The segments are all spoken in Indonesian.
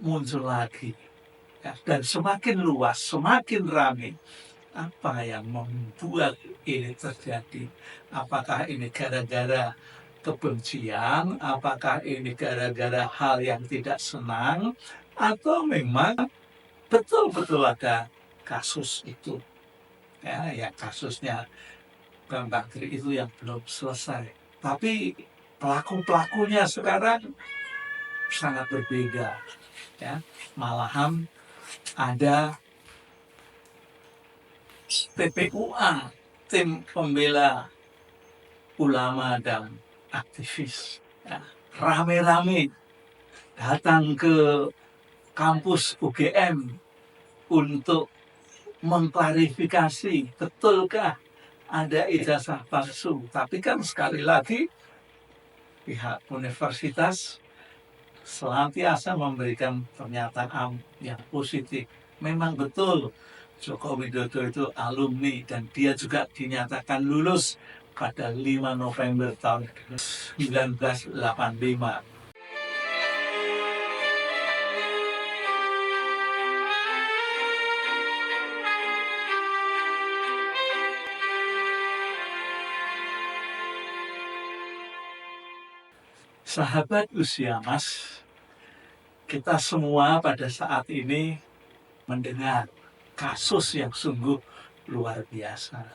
muncul lagi, ya, dan semakin luas, semakin ramai. Apa yang membuat ini terjadi? Apakah ini gara-gara kebencian? Apakah ini gara-gara hal yang tidak senang? Atau memang betul-betul ada kasus itu? Ya, yang kasusnya Bambang Tri itu yang belum selesai. Tapi pelaku-pelakunya sekarang sangat berbeda. Ya, malahan ada TPUA, tim pembela ulama dan aktivis, ya, rame-rame datang ke kampus UGM untuk mengklarifikasi betulkah ada ijazah palsu. Tapi kan sekali lagi pihak universitas senantiasa memberikan pernyataan yang positif. Memang betul Joko Widodo itu alumni dan dia juga dinyatakan lulus pada 5 November tahun 1985. Sahabat usia Mas, kita semua pada saat ini mendengar kasus yang sungguh luar biasa.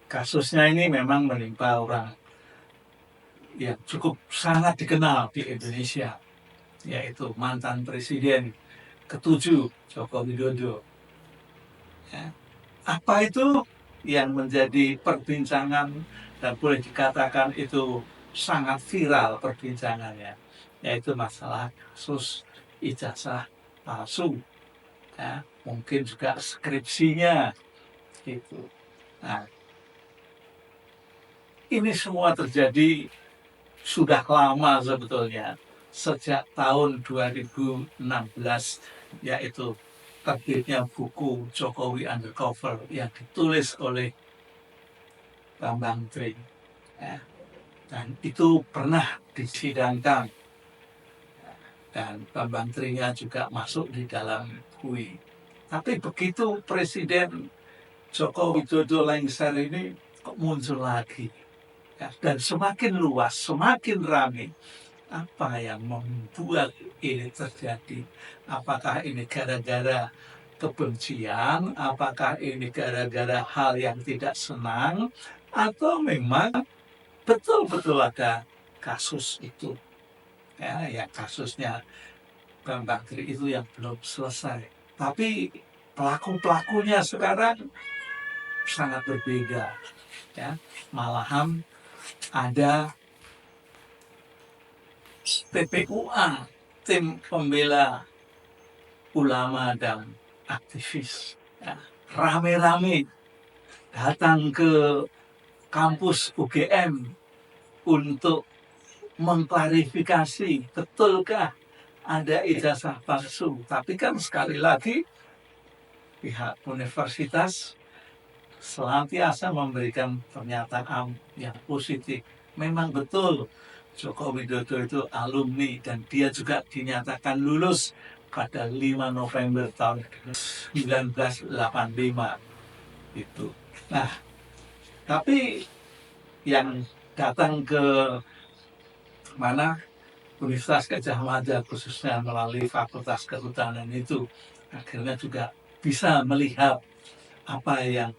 Kasusnya ini memang menimpa orang yang cukup sangat dikenal di Indonesia, yaitu mantan Presiden ke-7 Joko Widodo. Ya. Apa itu yang menjadi perbincangan dan boleh dikatakan itu sangat viral perbincangannya, yaitu masalah kasus ijazah palsu. Ya, mungkin juga skripsinya gitu. Nah, ini semua terjadi sudah lama sebetulnya, sejak tahun 2016, yaitu terbitnya buku Jokowi Undercover yang ditulis oleh Bambang Tri. Ya, dan itu pernah disidangkan dan Bambang Trinya juga masuk di dalam buku. Tapi begitu Presiden Joko Widodo lengser ini kok muncul lagi, ya, dan semakin luas, semakin ramai. Apa yang membuat ini terjadi? Apakah ini gara-gara kebencian? Apakah ini gara-gara hal yang tidak senang? Atau memang betul-betul ada kasus itu? Ya, yang kasusnya Bambang Tri itu yang belum selesai. Tapi pelaku-pelakunya sekarang sangat berbeda. Ya, malahan ada TPUA, tim pembela ulama dan aktivis, ya, rame-rame datang ke kampus UGM untuk mengklarifikasi betulkah ada ijazah palsu. Tapi kan sekali lagi pihak universitas senantiasa memberikan pernyataan yang positif. Memang betul Joko Widodo itu alumni dan dia juga dinyatakan lulus pada 5 November tahun 1985 itu. Nah, tapi yang datang ke mana Universitas Gadjah Mada khususnya melalui Fakultas Kehutanan itu akhirnya juga bisa melihat apa yang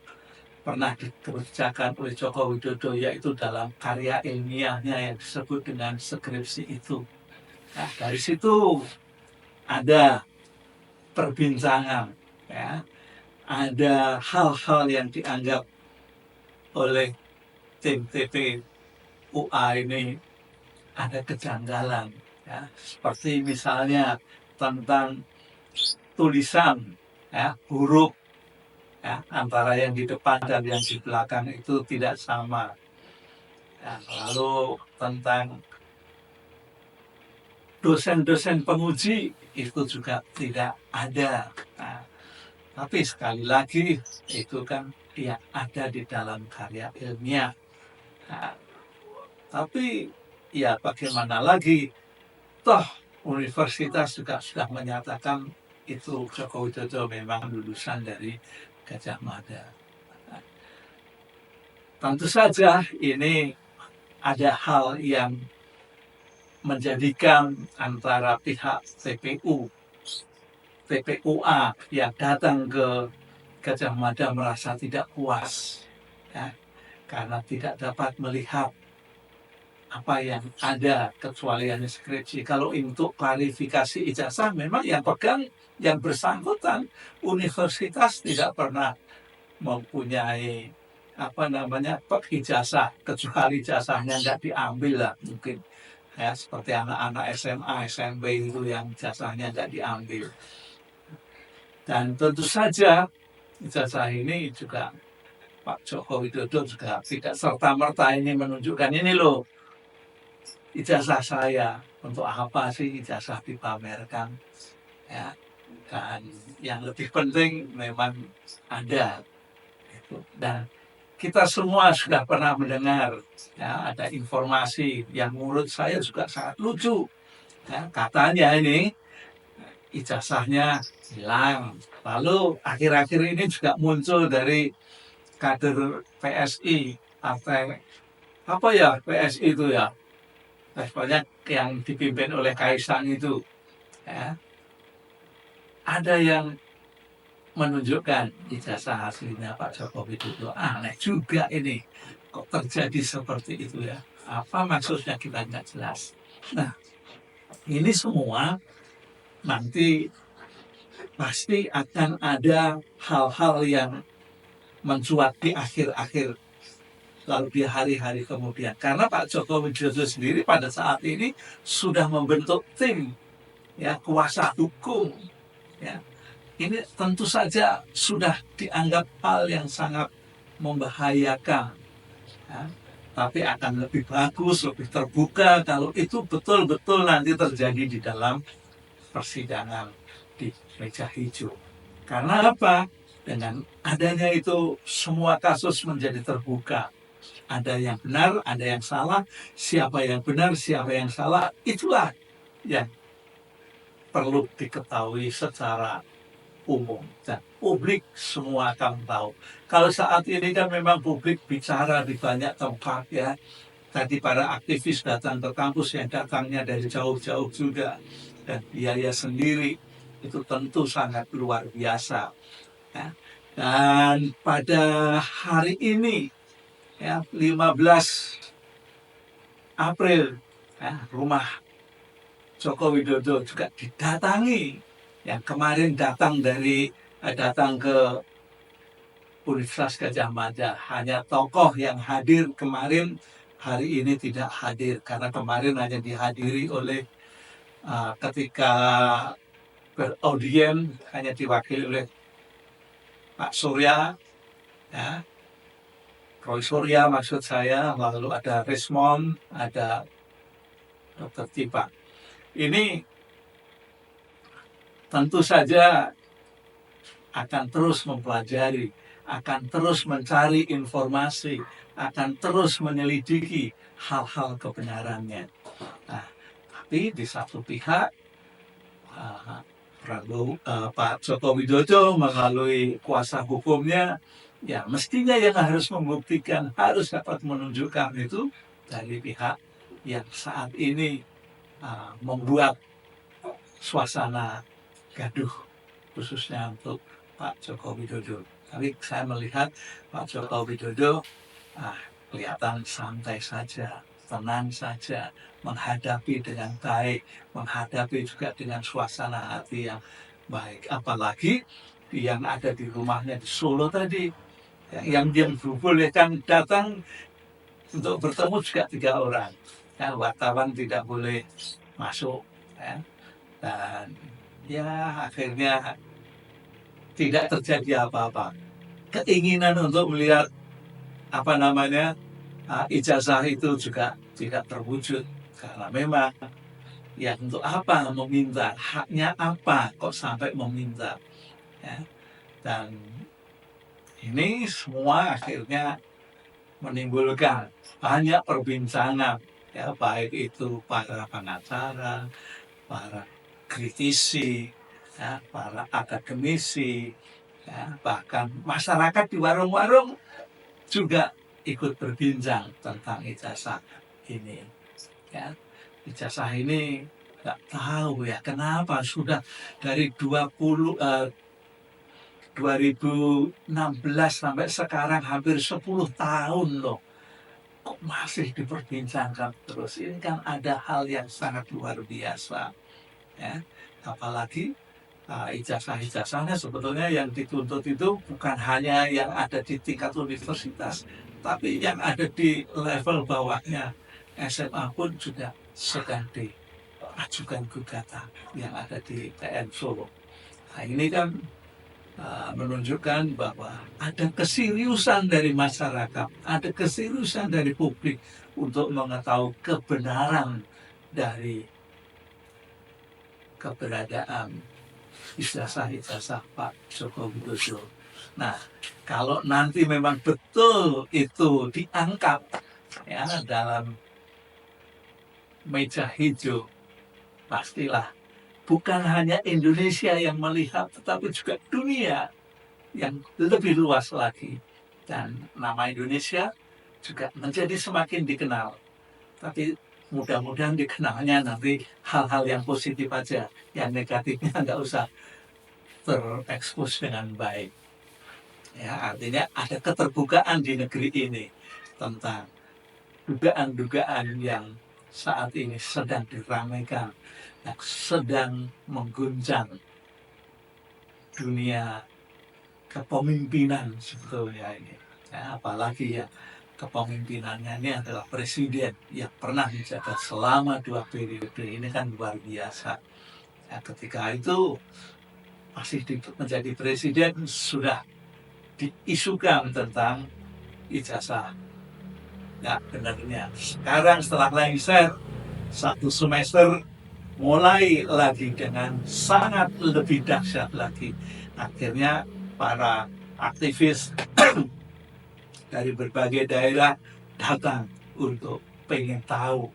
pernah dikerjakan oleh Joko Widodo, yaitu dalam karya ilmiahnya yang disebut dengan skripsi itu. Nah, dari situ ada perbincangan, ya, ada hal-hal yang dianggap oleh tim TPUA ini ada kejanggalan, ya, seperti misalnya tentang tulisan, ya, huruf, ya, antara yang di depan dan yang di belakang itu tidak sama. Ya, lalu tentang dosen-dosen penguji itu juga tidak ada. Nah, tapi sekali lagi itu kan yang ada di dalam karya ilmiah. Nah, tapi ya bagaimana lagi, toh universitas juga sudah menyatakan itu Joko Widodo memang lulusan dari Gajah Mada. Tentu saja ini ada hal yang menjadikan antara pihak TPUA yang datang ke Gajah Mada merasa tidak puas, ya, karena tidak dapat melihat apa yang ada kecuali hanya skripsi. Kalau untuk klarifikasi ijazah memang yang pegang yang bersangkutan, universitas tidak pernah mempunyai ijazah, kecuali ijazahnya nggak diambil lah mungkin, ya, seperti anak-anak SMA, SMP itu yang ijazahnya nggak diambil. Dan tentu saja ijazah ini juga Pak Joko Widodo juga tidak serta-merta ini menunjukkan ini loh ijazah saya, untuk apa sih ijazah dipamerkan, ya. Dan yang lebih penting memang ada itu. Dan kita semua sudah pernah mendengar, ya, ada informasi yang menurut saya juga sangat lucu, ya, katanya ini ijazahnya hilang. Lalu akhir-akhir ini juga muncul dari kader PSI, partai apa ya PSI itu ya, banyak yang dipimpin oleh Kaisang itu, ya, ada yang menunjukkan ijazah aslinya Pak Joko Widodo. Aneh juga ini, kok terjadi seperti itu ya? Apa maksudnya kita nggak jelas. Nah, ini semua nanti pasti akan ada hal-hal yang mencuat di akhir-akhir, lalu di hari-hari kemudian. Karena Pak Joko Widodo sendiri pada saat ini sudah membentuk tim, ya, kuasa hukum, ya. Ini tentu saja sudah dianggap hal yang sangat membahayakan, ya. Tapi akan lebih bagus, lebih terbuka kalau itu betul-betul nanti terjadi di dalam persidangan di meja hijau. Karena apa? Dengan adanya itu semua kasus menjadi terbuka. Ada yang benar, ada yang salah. Siapa yang benar, siapa yang salah, itulah yang perlu diketahui secara umum dan publik semua akan tahu. Kalau saat ini kan memang publik bicara di banyak tempat, ya. Tadi para aktivis datang ke kampus yang datangnya dari jauh-jauh juga, dan biaya sendiri itu tentu sangat luar biasa, ya. Dan pada hari ini, ya, 15 April, ya, rumah Joko Widodo juga didatangi. Yang kemarin datang ke Universitas Gajah Mada, hanya tokoh yang hadir kemarin, hari ini tidak hadir karena kemarin hanya dihadiri oleh ketika beraudien hanya diwakili oleh Pak Surya, ya, Roy Surya maksud saya, lalu ada Rismond, ada Dr. Tipa. Ini tentu saja akan terus mempelajari, akan terus mencari informasi, akan terus menyelidiki hal-hal kebenarannya. Nah, tapi di satu pihak Pak Joko Widodo melalui kuasa hukumnya, ya mestinya yang harus membuktikan, harus dapat menunjukkan itu dari pihak yang saat ini membuat suasana gaduh, khususnya untuk Pak Joko Widodo. Tapi saya melihat Pak Joko Widodo kelihatan santai saja, tenang saja, menghadapi dengan baik, menghadapi juga dengan suasana hati yang baik. Apalagi yang ada di rumahnya di Solo tadi, yang dibolehkan datang untuk bertemu juga 3 orang. Ya, wartawan tidak boleh masuk, ya. Dan ya akhirnya tidak terjadi apa-apa. Keinginan untuk melihat ijazah itu juga tidak terwujud karena memang ya untuk apa meminta, haknya apa kok sampai meminta, ya. Dan ini semua akhirnya menimbulkan banyak perbincangan, ya, baik itu para pengacara, para kritisi, ya, para akademisi, ya, bahkan masyarakat di warung-warung juga ikut berbincang tentang ijazah ini. Ya, ijazah ini nggak tahu ya kenapa sudah dari 2016 sampai sekarang hampir 10 tahun loh. Kok masih diperbincangkan terus? Ini kan ada hal yang sangat luar biasa. Ya. Apalagi ijazah-ijazahnya sebetulnya yang dituntut itu bukan hanya yang ada di tingkat universitas, tapi yang ada di level bawahnya SMA pun juga sedang diajukan gugatan yang ada di PN Solo. Nah, ini kan menunjukkan bahwa ada keseriusan dari masyarakat, ada keseriusan dari publik untuk mengetahui kebenaran dari keberadaan ijazah-ijazah Pak Joko Widodo. Nah, kalau nanti memang betul itu diangkat ya dalam meja hijau, pastilah bukan hanya Indonesia yang melihat, tetapi juga dunia yang lebih luas lagi. Dan nama Indonesia juga menjadi semakin dikenal. Tapi mudah-mudahan dikenalnya nanti hal-hal yang positif aja. Yang negatifnya nggak usah terekspos dengan baik. Ya, artinya ada keterbukaan di negeri ini tentang dugaan-dugaan yang saat ini sedang diramaikan, yang sedang mengguncang dunia kepemimpinan sebetulnya ini. Ya, apalagi ya kepemimpinannya ini adalah presiden yang pernah menjabat selama 2 periode. Ini kan luar biasa. Ya, ketika itu masih menjadi presiden sudah diisukan tentang ijazah. Ya benarnya. Sekarang setelah lengser 1 semester mulai lagi dengan sangat lebih dahsyat lagi. Akhirnya para aktivis dari berbagai daerah datang untuk pengen tahu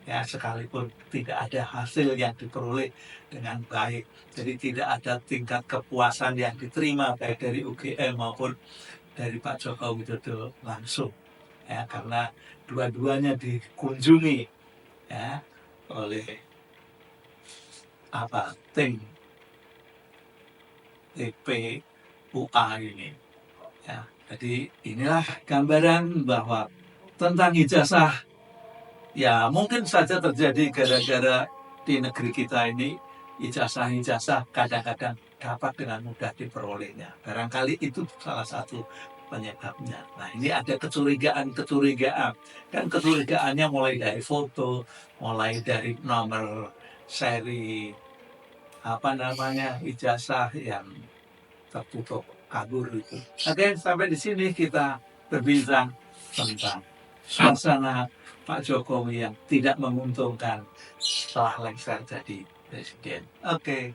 ya sekalipun tidak ada hasil yang diperoleh dengan baik. Jadi tidak ada tingkat kepuasan yang diterima baik dari UGM maupun dari Pak Joko Widodo langsung ya karena dua-duanya dikunjungi ya oleh tim TPUA ini ya. Jadi inilah gambaran bahwa tentang ijazah ya mungkin saja terjadi gara-gara di negeri kita ini ijazah-ijazah kadang-kadang dapat dengan mudah diperolehnya. Barangkali itu salah satu penyebabnya. Nah ini ada kecurigaan-kecurigaan. Dan kecurigaannya mulai dari foto, mulai dari nomor seri ijazah yang tertutup kabur itu. Oke, sampai di sini kita berbincang tentang suasana Pak Jokowi yang tidak menguntungkan setelah lengser jadi presiden. Oke.